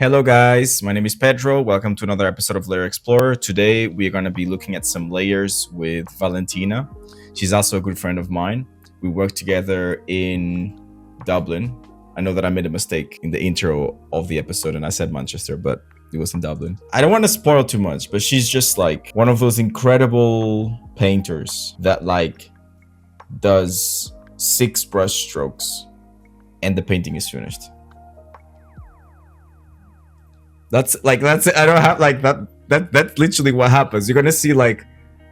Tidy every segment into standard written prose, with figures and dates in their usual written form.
Hello, guys. My name is Pedro. Welcome to another episode of Layer Explorer. Today, we are going to be looking at some layers with Valentina. She's also a good friend of mine. We work together in Dublin. I know that I made a mistake in the intro of the episode and I said Manchester, but it was in Dublin. I don't want to spoil too much, but she's just like one of those incredible painters that does 6 brush strokes and the painting is finished. That's I don't have that's literally what happens. You're gonna see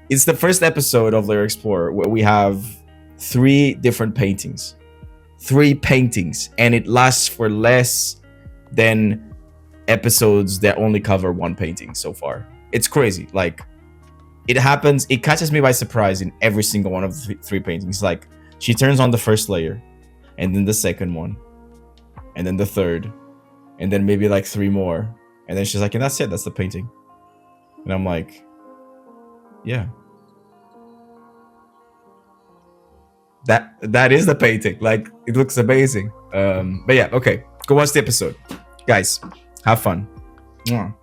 it's the first episode of Layer Explorer where we have 3 different paintings. 3 paintings, and it lasts for less than episodes that only cover 1 painting so far. It's crazy. It happens, it catches me by surprise in every single one of the 3 paintings. She turns on the first layer, and then the second one, and then the third, and then maybe 3 more. And then she's like, and that's it, that's the painting. And I'm like, yeah. That is the painting. It looks amazing. But yeah, okay. Go watch the episode. Guys, have fun. Mwah.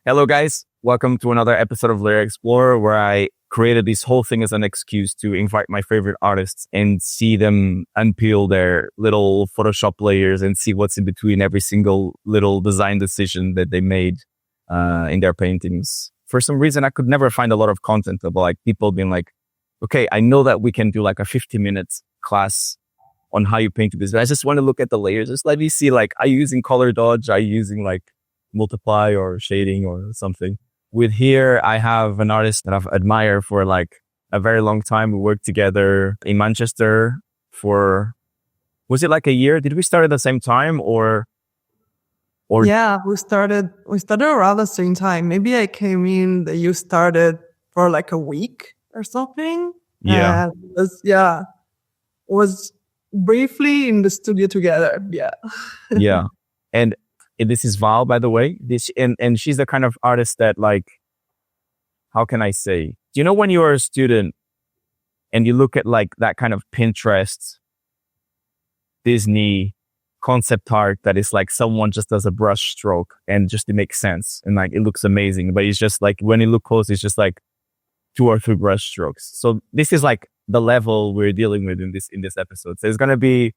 Hello, guys. Welcome to another episode of Layer Explorer, where I created this whole thing as an excuse to invite my favorite artists and see them unpeel their little Photoshop layers and see what's in between every single little design decision that they made in their paintings. For some reason, I could never find a lot of content about people being like, okay, I know that we can do a 50-minute class on how you paint this. But I just want to look at the layers. Just let me see, are you using color dodge? Are you using multiply or shading or something? With here, I have an artist that I've admired for a very long time. We worked together in Manchester for, was it a year? Did we start at the same time or? Yeah, we started around the same time. Maybe I came in that you started for a week or something. Yeah. And was briefly in the studio together. Yeah. Yeah. And this is Val, by the way. And she's the kind of artist that how can I say? Do you know when you are a student and you look at that kind of Pinterest, Disney concept art that is someone just does a brush stroke and just it makes sense and it looks amazing, but it's just when you look close, it's just 2 or 3 brush strokes. So this is the level we're dealing with in this episode. So it's gonna be.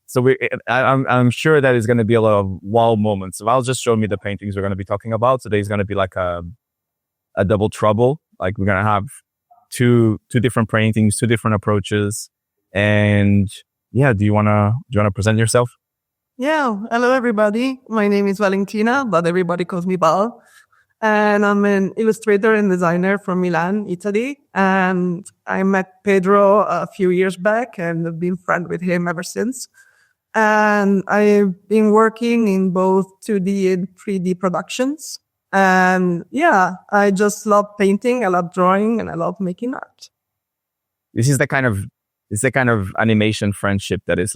So I'm sure that it's going to be a lot of wow moments. So Val just showed me the paintings we're going to be talking about. Today's going to be a double trouble. We're going to have two different paintings, 2 different approaches. And yeah, do you want to present yourself? Yeah. Hello, everybody. My name is Valentina, but everybody calls me Val. And I'm an illustrator and designer from Milan, Italy. And I met Pedro a few years back and have been friends with him ever since. And I've been working in both 2D and 3D productions. And yeah, I just love painting, I love drawing, and I love making art. This is the kind of animation friendship that is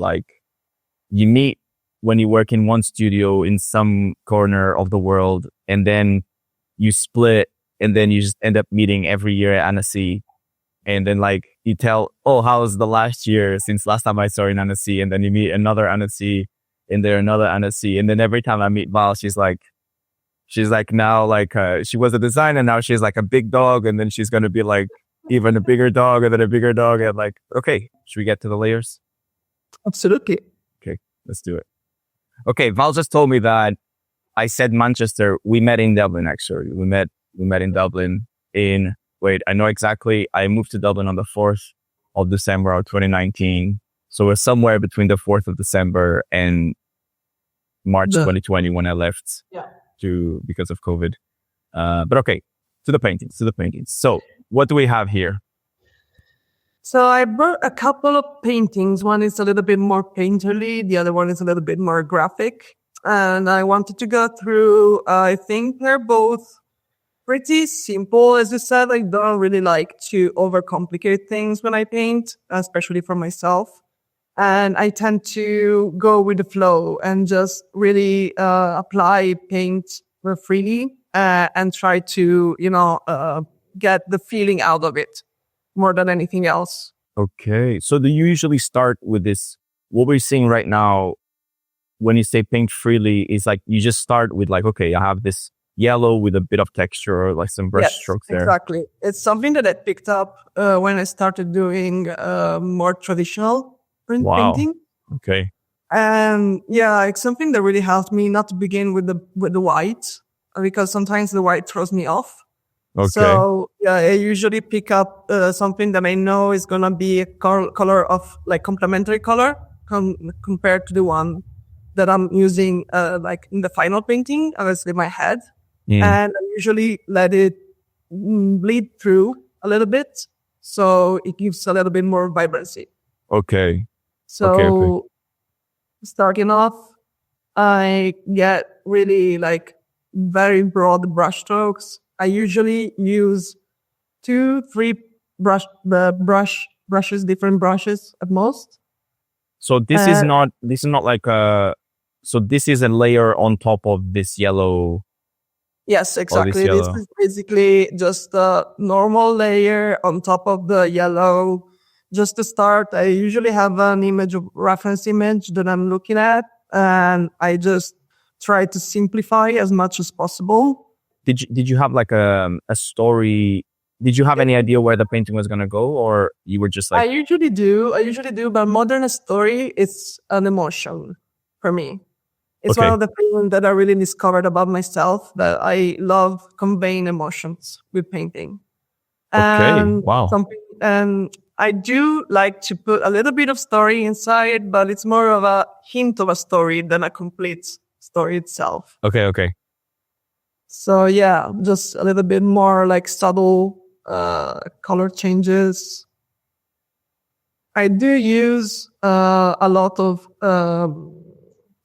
you meet when you work in one studio in some corner of the world, and then you split, and then you just end up meeting every year at Annecy. And then you tell, oh, how's the last year since last time I saw you in Annecy? And then you meet another Annecy, and there another Annecy. And then every time I meet Val, she's now she was a designer, now she's a big dog, and then she's going to be even a bigger dog, and then a bigger dog. And okay, should we get to the layers? Absolutely. Okay, let's do it. Okay, Val just told me that I said Manchester. We met in Dublin, actually. We met in Dublin Wait, I know exactly. I moved to Dublin on the 4th of December of 2019. So we're somewhere between the 4th of December and March 2020 when I left because of COVID. But okay, to the paintings. So what do we have here? So I brought a couple of paintings. One is a little bit more painterly. The other one is a little bit more graphic. And I wanted to go through, I think they're both pretty simple. As you said, I don't really like to overcomplicate things when I paint, especially for myself. And I tend to go with the flow and just really apply paint freely and try to, get the feeling out of it more than anything else. Okay. So do you usually start with this, what we're seeing right now when you say paint freely, it's like you just start with like, okay, I have this yellow with a bit of texture or like some brush Yes, strokes there. exactly. It's something that I picked up when I started doing more traditional print Wow. painting. Okay. And yeah, it's something that really helped me not to begin with the white, because sometimes the white throws me off. Okay. So yeah, I usually pick up something that I know is gonna be a color of like complementary color compared to the one that I'm using like in the final painting, obviously my head. And I usually let it bleed through a little bit, so it gives a little bit more vibrancy. Okay. So starting off, I get really like very broad brush strokes. I usually use 2-3 brushes, different brushes at most. So this is not like so this is a layer on top of this yellow. Yes, exactly. This is basically just a normal layer on top of the yellow. Just to start, I usually have an reference image that I'm looking at, and I just try to simplify as much as possible. Did you have like a story? Did you have any idea where the painting was gonna go, or you were just like? I usually do, but more than a story, it's an emotion for me. It's one of the things that I really discovered about myself, that I love conveying emotions with painting. And wow. And I do like to put a little bit of story inside, but it's more of a hint of a story than a complete story itself. Okay. So yeah, just a little bit more like subtle color changes. I do use a lot of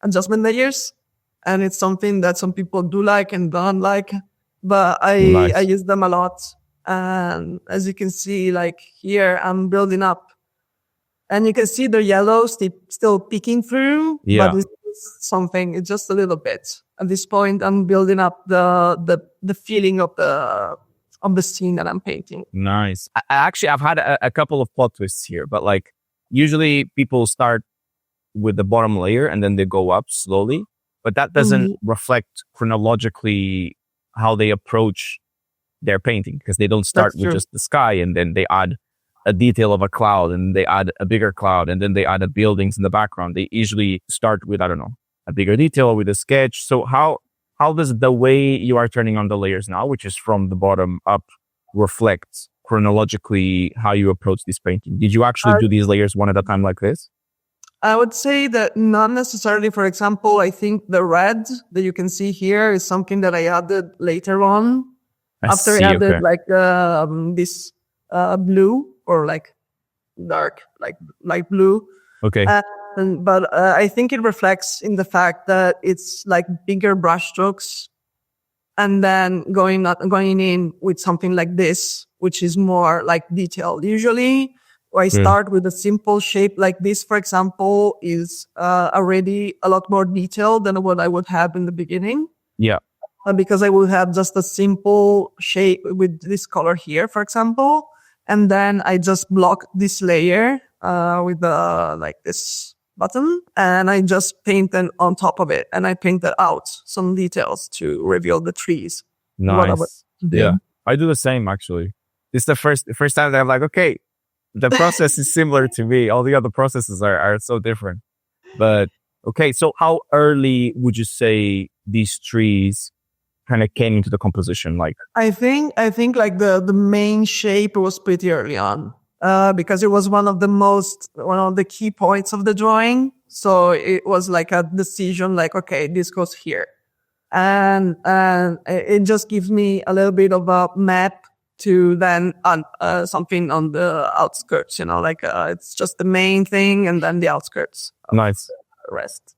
adjustment layers, and it's something that some people do like and don't like, but I use them a lot. And as you can see, like here, I'm building up, and you can see the yellow still peeking through, but it's something, it's just a little bit. At this point, I'm building up the feeling of the scene that I'm painting. Nice. I've had a couple of plot twists here, but like usually people start with the bottom layer and then they go up slowly, but that doesn't reflect chronologically how they approach their painting, because they don't start with just the sky and then they add a detail of a cloud and they add a bigger cloud and then they add the buildings in the background. They usually start with, I don't know, a bigger detail with a sketch. So how does the way you are turning on the layers now, which is from the bottom up, reflect chronologically how you approach this painting? Did you actually do these layers one at a time like this? I would say that not necessarily. For example, I think the red that you can see here is something that I added later on. I added like this blue, or like dark, like light blue. Okay. But I think it reflects in the fact that it's like bigger brush strokes, and then going in with something like this, which is more like detailed. Usually I start with a simple shape like this, for example, is already a lot more detailed than what I would have in the beginning. Yeah. Because I would have just a simple shape with this color here, for example. And then I just block this layer with like this button, and I just paint them on top of it. And I painted out some details to reveal the trees. Nice. Yeah. I do the same, actually. This is the first time that I'm like, okay, the process is similar to me. All the other processes are so different. But okay, so how early would you say these trees kind of came into the composition? Like, I think like the main shape was pretty early on, because it was one of the key points of the drawing. So it was like a decision, like, okay, this goes here. And it just gives me a little bit of a map to then something on the outskirts, like it's just the main thing and then the outskirts. Nice. The rest.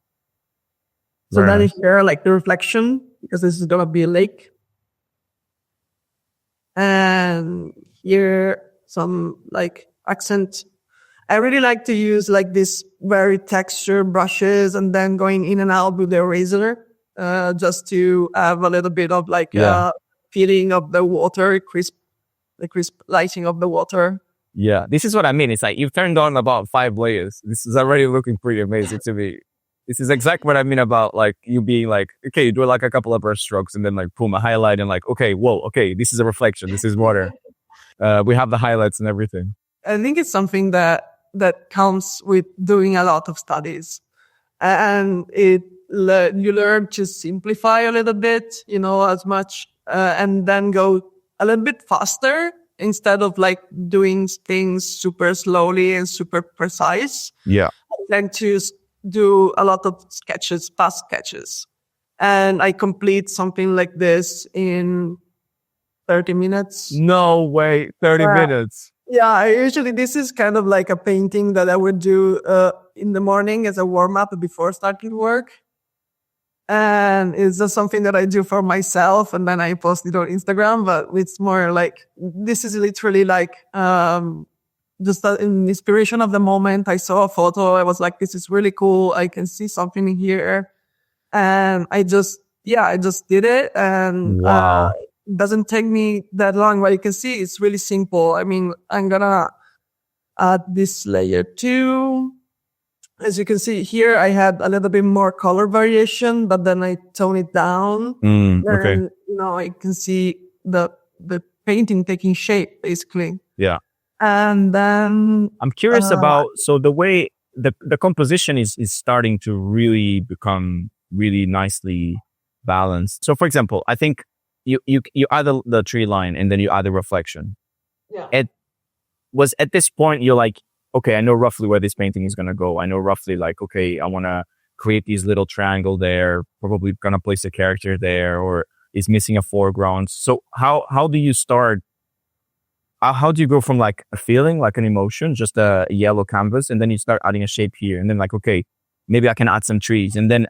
So then here, like the reflection, because this is gonna be a lake. And here some like accent. I really like to use like this very texture brushes and then going in and out with the eraser, just to have a little bit of like feeling of the water, the crisp lighting of the water. Yeah, this is what I mean. It's like you've turned on about 5 layers. This is already looking pretty amazing to me. This is exactly what I mean about like you being like, okay, you do like a couple of brush strokes and then like boom, a highlight and like, okay, whoa, okay, this is a reflection, this is water. We have the highlights and everything. I think it's something that comes with doing a lot of studies, and you learn to simplify a little bit, as much, and then go a little bit faster instead of like doing things super slowly and super precise. Yeah. Then to do a lot of sketches, fast sketches, and I complete something like this in 30 minutes. No way, 30 minutes. Yeah, usually this is kind of like a painting that I would do in the morning as a warm-up before starting work. And it's just something that I do for myself, and then I post it on Instagram. But it's more like, this is literally like just an inspiration of the moment. I saw a photo, I was like, this is really cool, I can see something in here. And I just did it. And wow. It doesn't take me that long. What you can see, it's really simple. I mean, I'm gonna add this layer too. As you can see here, I had a little bit more color variation, but then I tone it down. Okay. And, I can see the painting taking shape, basically. Yeah. And then I'm curious about, so the way the composition is starting to really become really nicely balanced. So for example, I think you add the tree line and then you add the reflection. Yeah. It was at this point you're like, okay, I know roughly where this painting is gonna go. I know roughly like, okay, I wanna create these little triangle there, probably gonna place a character there, or is missing a foreground. So how do you start? How do you go from like a feeling, like an emotion, just a yellow canvas, and then you start adding a shape here, and then like, okay, maybe I can add some trees, and then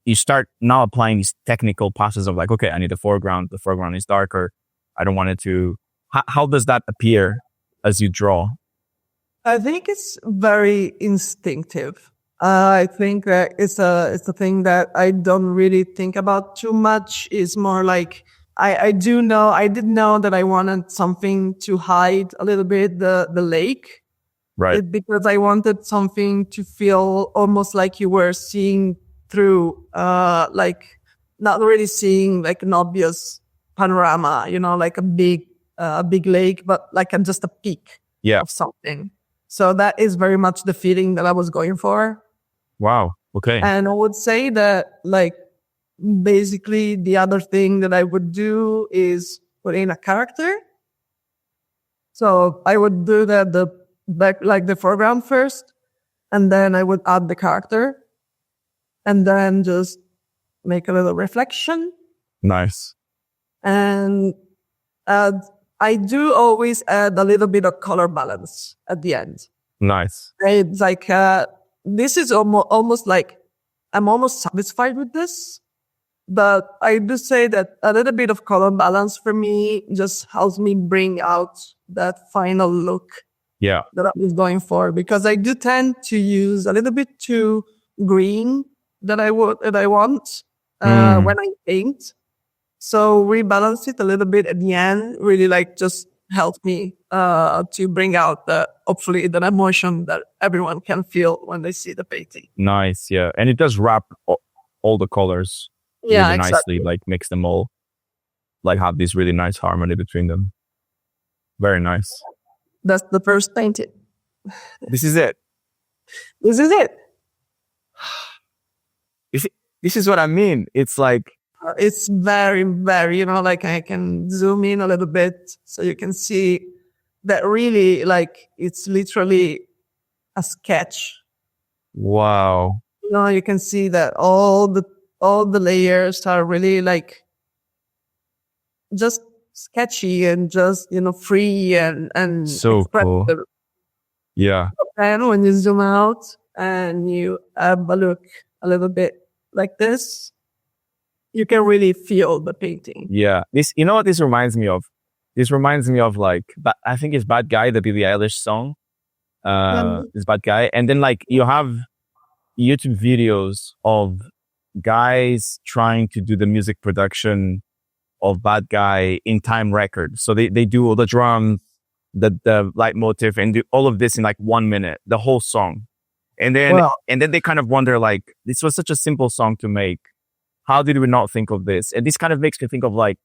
you start now applying these technical passes of like, okay, I need a foreground. The foreground is darker. I don't want it to. How does that appear as you draw? I think it's very instinctive. I think that it's a thing that I don't really think about too much. It's more like I did know that I wanted something to hide a little bit the lake, right? Because I wanted something to feel almost like you were seeing through, like not really seeing like an obvious panorama, like a big lake, but like just a peak of something. So that is very much the feeling that I was going for. Wow. Okay. And I would say that like basically the other thing that I would do is put in a character. So I would do the foreground first, and then I would add the character, and then just make a little reflection. Nice. And I do always add a little bit of color balance at the end. Nice. It's like, this is almost like, I'm almost satisfied with this. But I do say that a little bit of color balance for me just helps me bring out that final look that I was going for. Because I do tend to use a little bit too green that I want when I paint. So rebalance it a little bit at the end really like just helps me to bring out hopefully the emotion that everyone can feel when they see the painting. Nice, yeah. And it does wrap all the colors really nicely, like mix them all, like have this really nice harmony between them. Very nice. That's the first painting. This is it. This is it. This is what I mean. It's like, it's very, very, like I can zoom in a little bit so you can see that really like it's literally a sketch. Wow. You can see that all the layers are really like just sketchy and just, free and so expressive. Cool. Yeah. And when you zoom out and you have a look a little bit like this, you can really feel the painting. Yeah. This, what this reminds me of? This reminds me of like, I think it's Bad Guy, the Billie Eilish song. It's Bad Guy. And then like you have YouTube videos of guys trying to do the music production of Bad Guy in time record. So they do all the drums, the leitmotif, and do all of this in like 1 minute, the whole song. And then they kind of wonder, like, this was such a simple song to make. How did we not think of this? And this kind of makes me think of, like,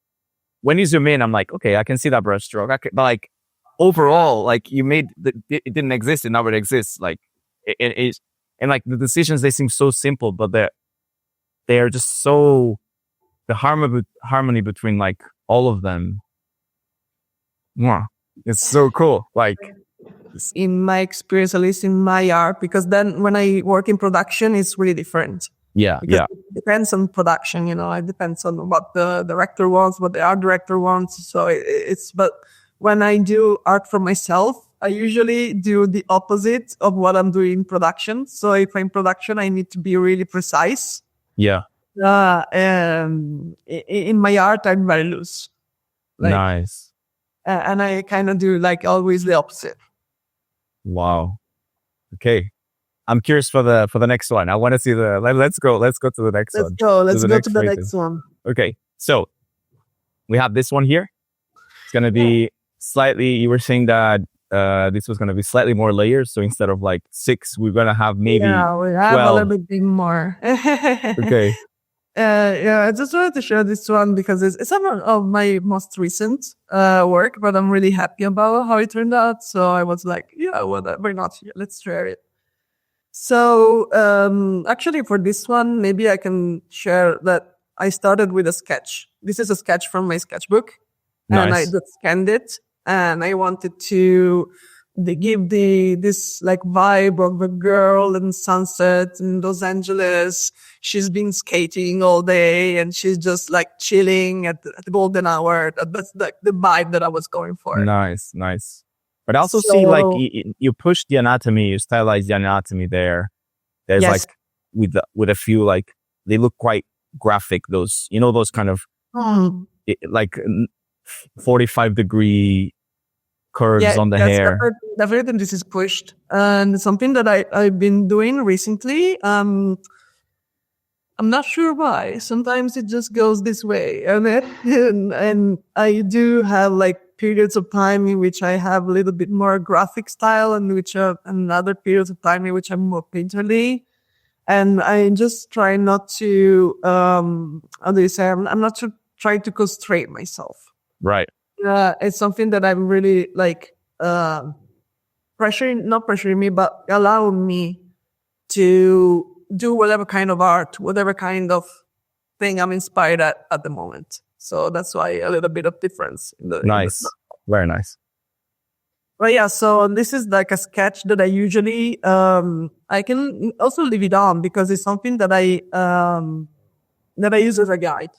when you zoom in, I'm like, okay, I can see that brushstroke. But like overall, like it didn't exist and now it exists. Like it is, and like the decisions, they seem so simple, but they're just so, the harmony between like all of them. Wow, it's so cool. Like, in my experience, at least in my art, because then when I work in production, it's really different. Because it depends on production, it depends on what the director wants, what the art director wants. So but when I do art for myself, I usually do the opposite of what I'm doing in production. So if I'm in production, I need to be really precise. And in my art, I'm very loose. Nice. And I kind of do like always the opposite. Wow. Okay. I'm curious for the next one. I want to see let's go to the next one. Let's go to the next one. Okay. So we have this one here. It's going to be slightly, you were saying that this was going to be slightly more layers. So instead of like 6, we're going to have maybe we have 12. a little bit more. Okay. I just wanted to share this one because it's some of my most recent work, but I'm really happy about how it turned out. So I was like, why not? Let's share it. So actually for this one, maybe I can share that I started with a sketch. This is a sketch from my sketchbook. Nice. And I just scanned it, and I wanted to give this like vibe of a girl in sunset in Los Angeles. She's been skating all day and she's just like chilling at the golden hour. That's like the vibe that I was going for. Nice. But I also see like you push the anatomy, you stylize the anatomy there. There's like with a few, like they look quite graphic. Those, those kind of like 45-degree curves on the hair. Definitely this is pushed. And something that I've been doing recently, I'm not sure why. Sometimes it just goes this way. And I do have like periods of time in which I have a little bit more graphic style and another periods of time in which I'm more painterly. And I just try not to, how do you say, I'm not trying to constrain myself. Right. It's something that I'm really like, not pressuring me, but allowing me to do whatever kind of art, whatever kind of thing I'm inspired at the moment. So that's why a little bit of difference. Nice. Very nice. But yeah, so this is like a sketch that I usually, I can also leave it on because it's something that I use as a guide.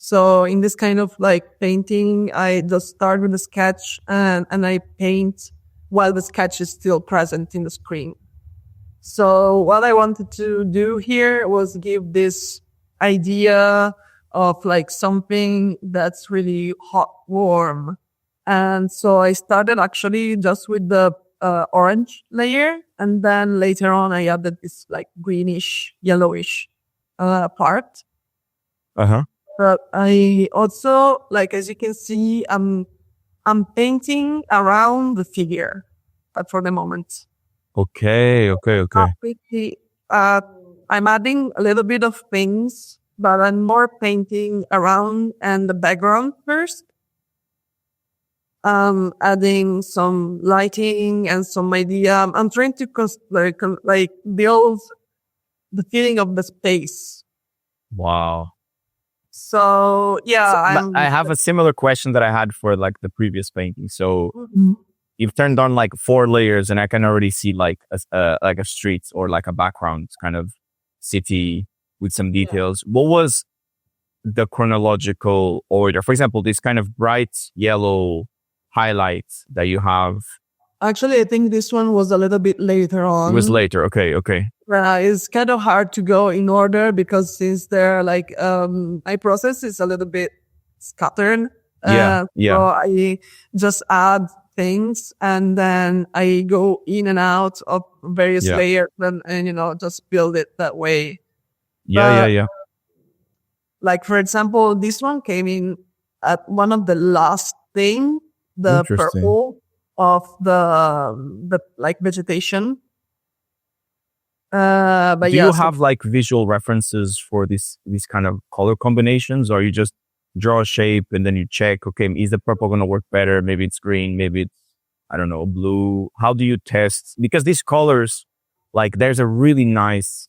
So in this kind of like painting, I just start with a sketch and I paint while the sketch is still present in the screen. So what I wanted to do here was give this idea of like something that's really hot, warm. And so I started actually just with the orange layer. And then later on, I added this like greenish, yellowish part. But I also, like, as you can see, I'm painting around the figure, but for the moment. Okay. I'm adding a little bit of things, but I'm more painting around and the background first. Adding some lighting and some idea. I'm trying to build the feeling of the space. Wow. So yeah, I have a similar question that I had for like the previous painting. So you've turned on like 4 layers, and I can already see like a street or like a background kind of city with some details. What was the chronological order? For example, this kind of bright yellow highlights that you have. Actually, I think this one was a little bit later on. It was later. Okay. It's kind of hard to go in order because since they're like, my process is a little bit scattered. So I just add things and then I go in and out of various layers and just build it that way. Yeah. Like, for example, this one came in at one of the last thing, the purple of the like vegetation. But Do yeah, you so have like visual references for these kind of color combinations, or you just draw a shape and then you check, okay, is the purple going to work better? Maybe it's green, maybe it's, I don't know, blue. How do you test? Because these colors, like there's a really nice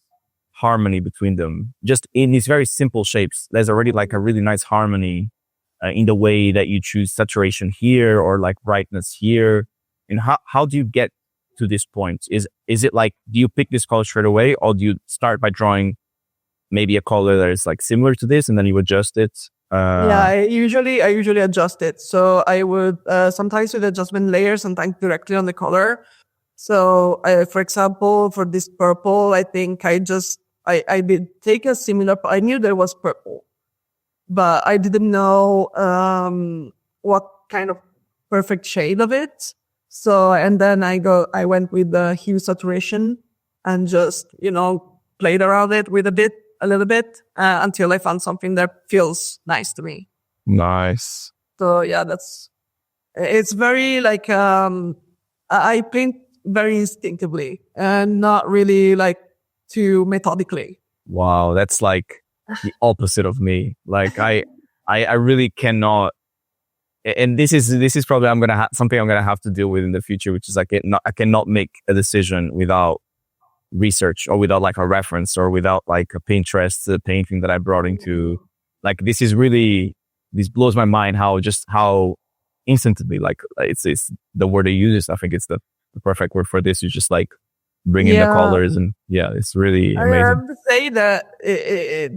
harmony between them. Just in these very simple shapes, there's already like a really nice harmony in the way that you choose saturation here or like brightness here. And how do you get to this point? Is it like, do you pick this color straight away, or do you start by drawing maybe a color that is like similar to this and then you adjust it? yeah, I usually adjust it. So I would sometimes with adjustment layer, sometimes directly on the color. So for example, for this purple, I think I did take a similar. I knew there was purple, but I didn't know what kind of perfect shade of it. So and then I went with the hue saturation and just played around it with a little bit until I found something that feels nice to me. Nice. So yeah, it's very like I paint very instinctively and not really like too methodically. Wow, that's like the opposite of me. Like I really cannot. And this is probably something I'm gonna have to deal with in the future, which is I cannot make a decision without research or without like a reference or without like a Pinterest painting that I brought into. Like this blows my mind how instantly, like it's the word they use. I think it's the perfect word for this. You just like bring in the colors, and yeah, it's really amazing. I have to say that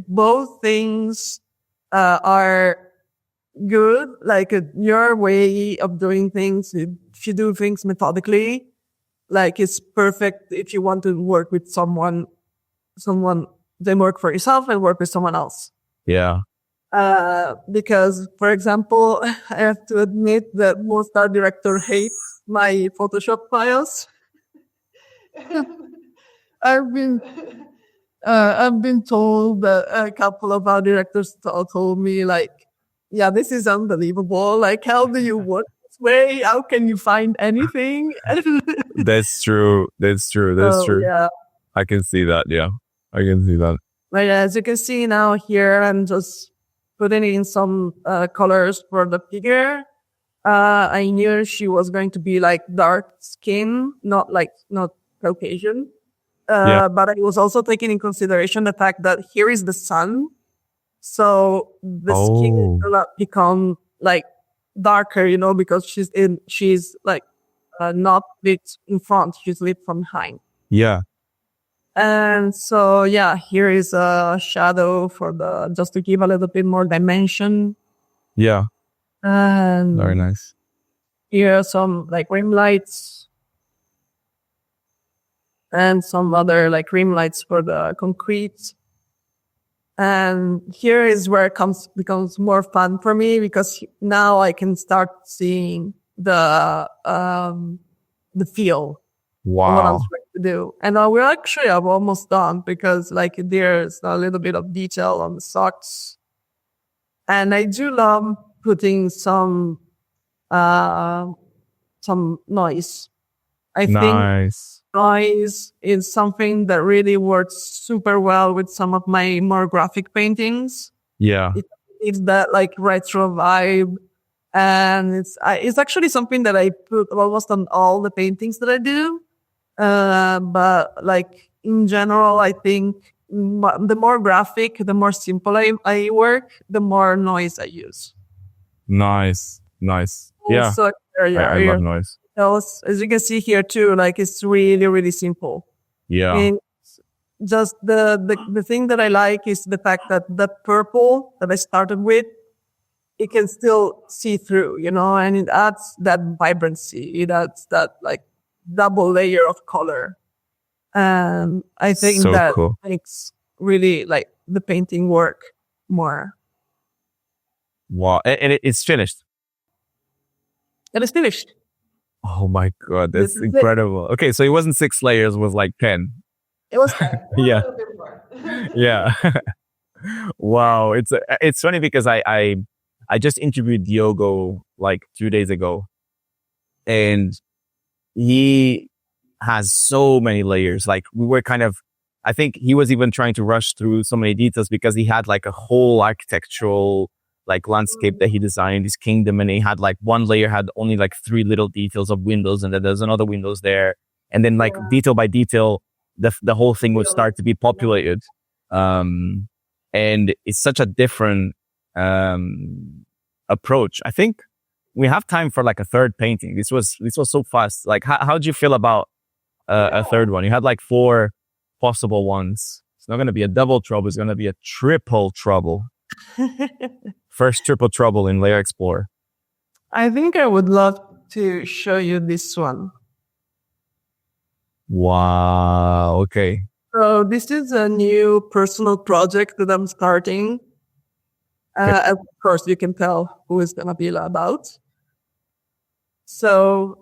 both things are good. Like your way of doing things, if you do things methodically, like it's perfect if you want to work with someone, then work for yourself and work with someone else. Yeah. Because, for example, I have to admit that most art directors hate my Photoshop files. I've been told that a couple of art directors told me like, yeah, this is unbelievable. Like, how do you work this way? How can you find anything? That's true. Yeah. I can see that. Yeah, I can see that. But as you can see now here, I'm just putting in some colors for the figure. I knew she was going to be like dark skin, not Caucasian. But I was also taking in consideration the fact that here is the sun. So the skin will not become like darker, because she's like not lit in front, she's lit from behind. Yeah. And so, yeah, here is a shadow just to give a little bit more dimension. Yeah. And very nice. Here are some like rim lights and some other like rim lights for the concrete. And here is where it becomes more fun for me, because now I can start seeing the feel. Wow. What I was trying to do. And I'm almost done, because like there's a little bit of detail on the socks. And I do love putting some noise. I think noise is something that really works super well with some of my more graphic paintings. Yeah. It's that like retro vibe. And it's actually something that I put almost on all the paintings that I do. But like in general, I think the more graphic, the more simple I work, the more noise I use. Nice. Yeah. Also, I love noise. As you can see here too, like it's really, really simple. Yeah. And just the thing that I like is the fact that the purple that I started with, it can still see through, and it adds that vibrancy. It adds that like double layer of color. And I think that makes really like the painting work more. Wow. And it's finished. It is finished. Oh my God. That's incredible. Okay. So it wasn't 6 layers, it was like 10. It was 10. Yeah. Yeah. Wow. It's funny because I just interviewed Diogo like 2 days ago, and he has so many layers. Like we were kind of I think he was even trying to rush through so many details because he had like a whole architectural like landscape that he designed, his kingdom, and he had like one layer had only like 3 little details of windows, and then there's another windows there, and then like detail by detail, the whole thing would start to be populated. And it's such a different approach. I think we have time for like a third painting. This was so fast. Like, how do you feel about a third one? You had like 4 possible ones. It's not going to be a double trouble. It's going to be a triple trouble. First triple trouble in Layer Explorer. I think I would love to show you this one. Wow. Okay. So this is a new personal project that I'm starting. Of course, you can tell who is gonna be about. So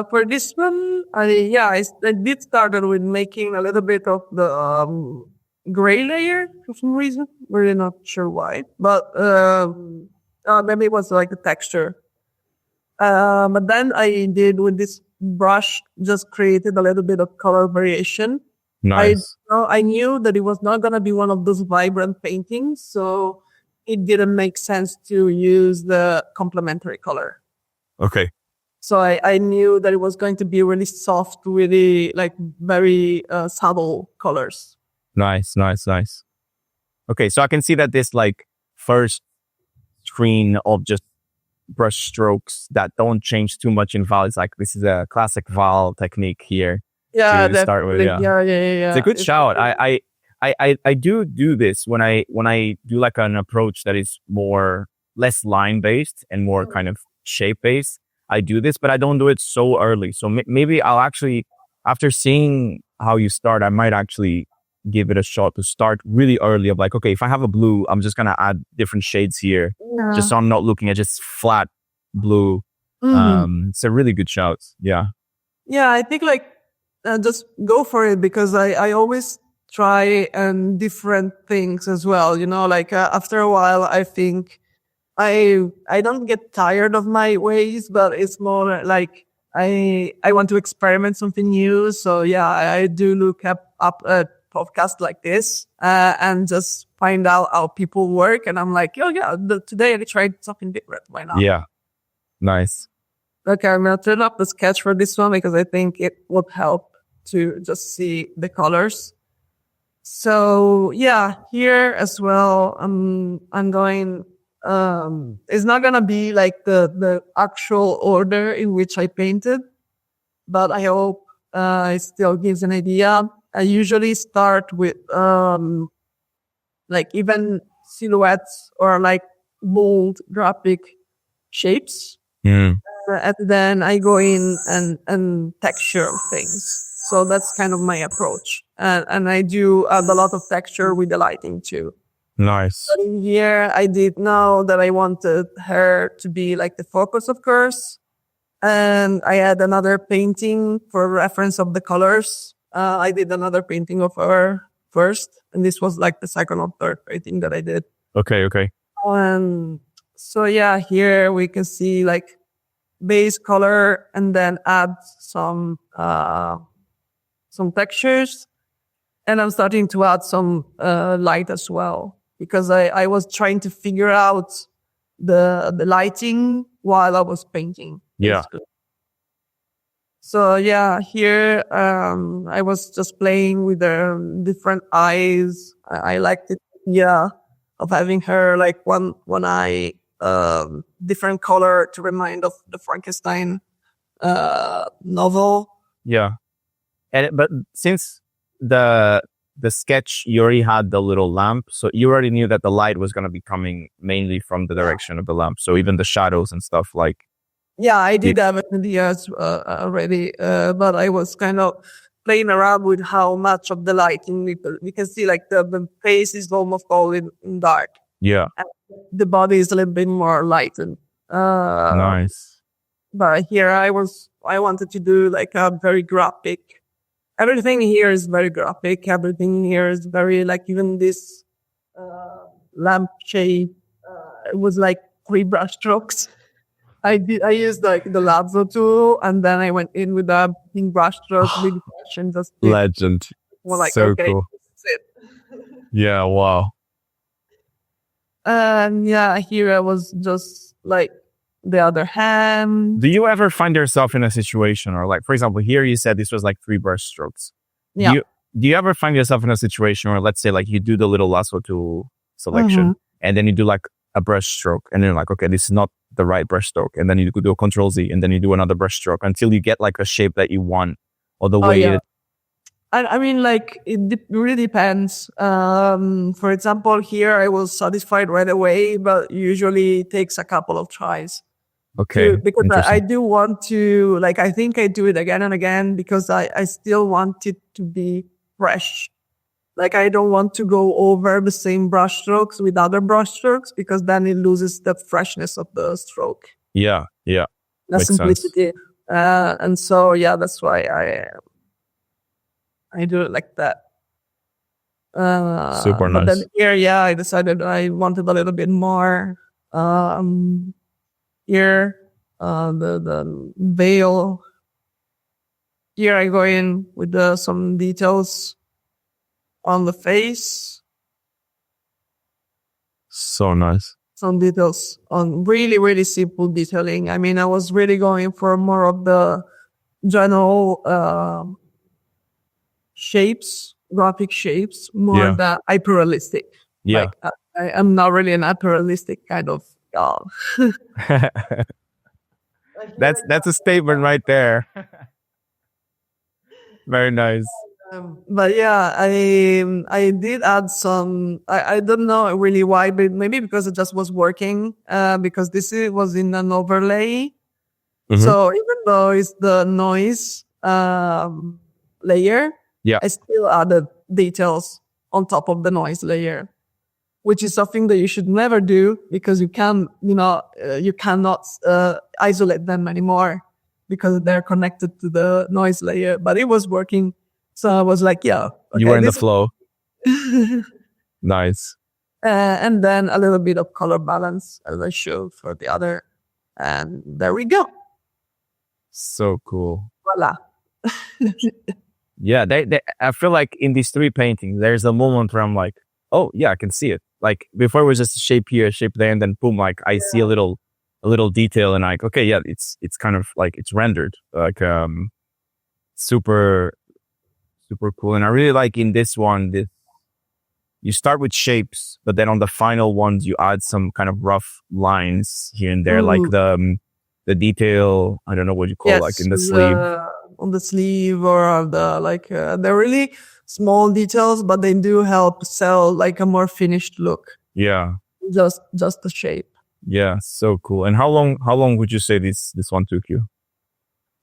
for this one, I did start with making a little bit of the gray layer for some reason. Really not sure why, but maybe it was like the texture. But then I did with this brush, just created a little bit of color variation. Nice. I knew that it was not going to be one of those vibrant paintings, so it didn't make sense to use the complementary color. Okay. So I knew that it was going to be really soft, really like very subtle colors. Nice. Okay, so I can see that this like first screen of just brush strokes that don't change too much in Val. It's like, this is a classic Val technique here. Yeah, to start with. Yeah. It's a good shout. I do this when I do like an approach that is more less line based and more kind of shape based. I do this, but I don't do it so early. So maybe I'll actually, after seeing how you start, I might actually give it a shot to start really early of like, okay, if I have a blue, I'm just going to add different shades here, just so I'm not looking at just flat blue. It's a really good shout. Yeah. Yeah, I think like, just go for it, because I always try different things as well. You know, like after a while, I think I don't get tired of my ways, but it's more like I want to experiment something new. So yeah, I do look up a podcast like this and just find out how people work. And I'm like, oh yeah, today I tried something different. Why not? Yeah, nice. Okay, I'm gonna turn up the sketch for this one because I think it would help to just see the colors. So yeah, here as well, I'm going, it's not gonna be like the actual order in which I painted, but I hope, it still gives an idea. I usually start with, like even silhouettes or like bold graphic shapes. And then I go in and texture things. So that's kind of my approach. And I do add a lot of texture with the lighting too. Nice. But in here, I did know that I wanted her to be like the focus, of course. And I had another painting for reference of the colors. I did another painting of her first. And this was like the second or third painting that I did. Okay. So yeah, here we can see like base color and then add some textures. And I'm starting to add some light as well, because I was trying to figure out the lighting while I was painting. Yeah. Basically. So yeah, here I was just playing with the different eyes. I liked it, yeah, of having her like one eye different color to remind of the Frankenstein novel. Yeah. But since the sketch, you already had the little lamp, so you already knew that the light was going to be coming mainly from the direction of the lamp. So even the shadows and stuff, like. Yeah, I did have an idea already, but I was kind of playing around with how much of the lighting we can see, like the face is almost all in dark. Yeah. And the body is a little bit more lightened. Nice. But here I wanted to do like a very graphic. Everything here is very graphic. Everything here is very like, even this lamp shade. It was like 3 brush strokes. I used like the lasso tool, and then I went in with a pink brush stroke, big brush, and just legend. more like, so okay, cool. Yeah, wow. And yeah, here I was just like the other hand. Do you ever find yourself in a situation, or like, for example, here you said this was like 3 brush strokes. Yeah. Do you ever find yourself in a situation where, let's say, like you do the little lasso tool selection and then you do like a brush stroke and then you're like, okay, this is not the right brush stroke. And then you do a Control Z and then you do another brush stroke until you get like a shape that you want or the way it. I mean, like, really depends. For example, here I was satisfied right away, but usually it takes a couple of tries. Okay. Because I do want to, like, I think I do it again and again because I still want it to be fresh. Like, I don't want to go over the same brush strokes with other brush strokes because then it loses the freshness of the stroke. Yeah. Yeah. The simplicity. And so, yeah, that's why I do it like that. Super nice. But then here, yeah, I decided I wanted a little bit more. Here, the veil. Here I go in with some details on the face. So nice. Some details on really, really simple detailing. I mean, I was really going for more of the general shapes, graphic shapes, more than hyper-realistic. Yeah. Like, I'm not really an hyper-realistic kind of girl. That's a statement right there. Very nice. But yeah, I did add some. I don't know really why, but maybe because it just was working. Because this was in an overlay, so even though it's the noise layer, I still added details on top of the noise layer, which is something that you should never do because you cannot isolate them anymore because they're connected to the noise layer. But it was working. So I was like, yeah. Okay, you were in the flow. Nice. And then a little bit of color balance as I showed for the other. And there we go. So cool. Voila. Yeah, I feel like in these 3 paintings, there's a moment where I'm like, oh, yeah, I can see it. Like before it was just a shape here, a shape there, and then boom, like I see a little detail and like, okay, yeah, it's kind of like it's rendered. Like super cool. And I really like in this one, you start with shapes, but then on the final ones, you add some kind of rough lines here and there, like the detail, I don't know what you call it, like in the sleeve. On the sleeve or they're really small details, but they do help sell like a more finished look. Yeah. Just the shape. Yeah. So cool. And how long would you say this one took you?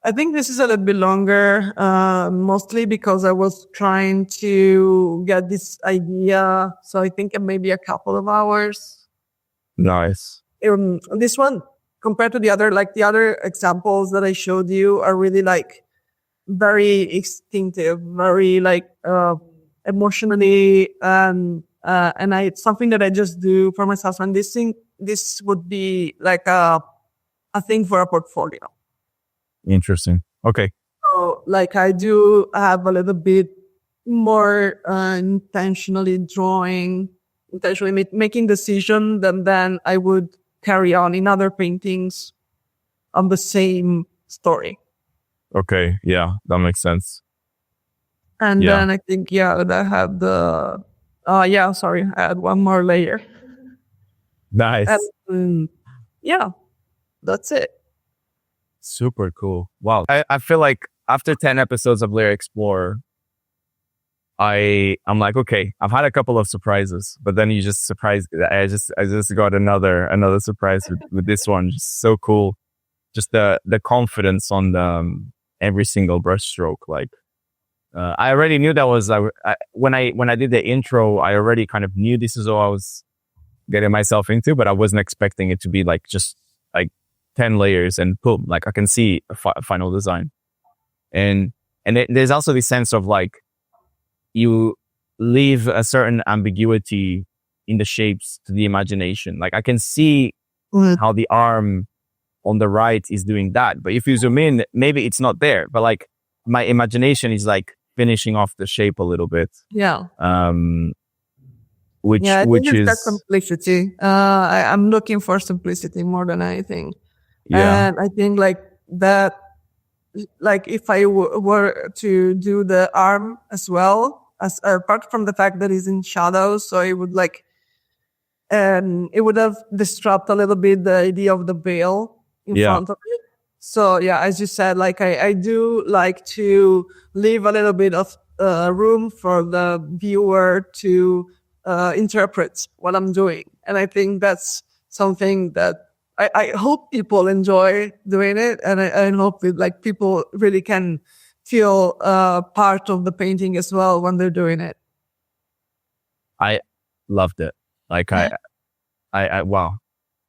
I think this is a little bit longer, mostly because I was trying to get this idea. So I think maybe a couple of hours. Nice. This one, compared to the other examples that I showed you, are really like very instinctive, very like emotionally, and it's something that I just do for myself. And this would be like a thing for a portfolio. Interesting. Okay. So, like, I do have a little bit more intentionally making decision than then I would carry on in other paintings on the same story. Okay. Yeah, that makes sense. And then I think, that I had I had one more layer. Nice. And, that's it. Super cool. Wow. I feel like after 10 episodes of Layer Explorer, I'm like, okay, I've had a couple of surprises, but then you just surprised. I just got another surprise with this one. Just so cool. Just the confidence on every single brush stroke. Like, I already knew that was, when I did the intro, I already kind of knew this is what I was getting myself into, but I wasn't expecting it to be like just like 10 layers and boom, like I can see a final design. And there's also this sense of like, you leave a certain ambiguity in the shapes to the imagination. Like I can see how the arm on the right is doing that, but if you zoom in, maybe it's not there, but like my imagination is like finishing off the shape a little bit. Yeah. which Yeah, I think which it's that is simplicity. I'm looking for simplicity more than anything. yeah, And I think like that, like if I were to do the arm as well, as apart from the fact that it's in shadows, so it would like, and it would have disrupted a little bit the idea of the veil in yeah. front of it. So yeah, as you said, like I do like to leave a little bit of room for the viewer to interpret what I'm doing. And I think that's something that I hope people enjoy doing it. And I hope that like people really can feel part of the painting as well when they're doing it. I loved it. Like I wow,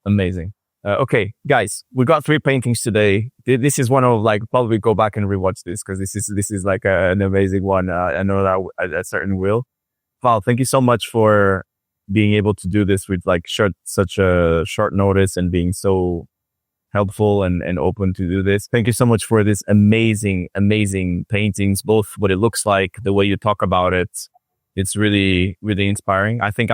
amazing. Okay, guys, we got 3 paintings today. This is one of like probably go back and rewatch this because this is like an amazing one. I know that I certain will. Val, thank you so much for being able to do this with like such a short notice and being so helpful and open to do this. Thank you so much for this amazing paintings, both what it looks like, the way you talk about it. It's really, really inspiring. I think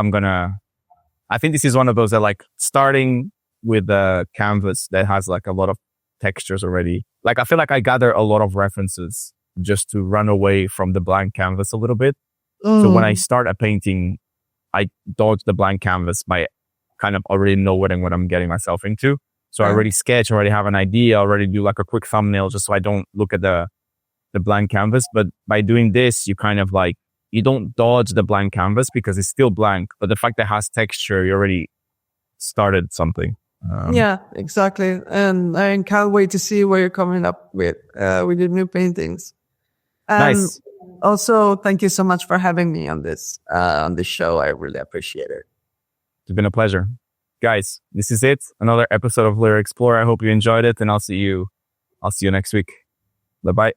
this is one of those that like starting with a canvas that has like a lot of textures already. Like I feel like I gather a lot of references just to run away from the blank canvas a little bit. So when I start a painting, I dodge the blank canvas by kind of already knowing what I'm getting myself into. So I already sketch, already have an idea, already do like a quick thumbnail just so I don't look at the blank canvas. But by doing this, you kind of like, you don't dodge the blank canvas because it's still blank. But the fact that it has texture, you already started something. Yeah, exactly. And I can't wait to see what you're coming up with your new paintings. And Nice. also, thank you so much for having me on this show. I really appreciate it. It's been a pleasure. Guys, this is it. Another episode of Lyric Explorer. I hope you enjoyed it, and I'll see you next week. Bye-bye.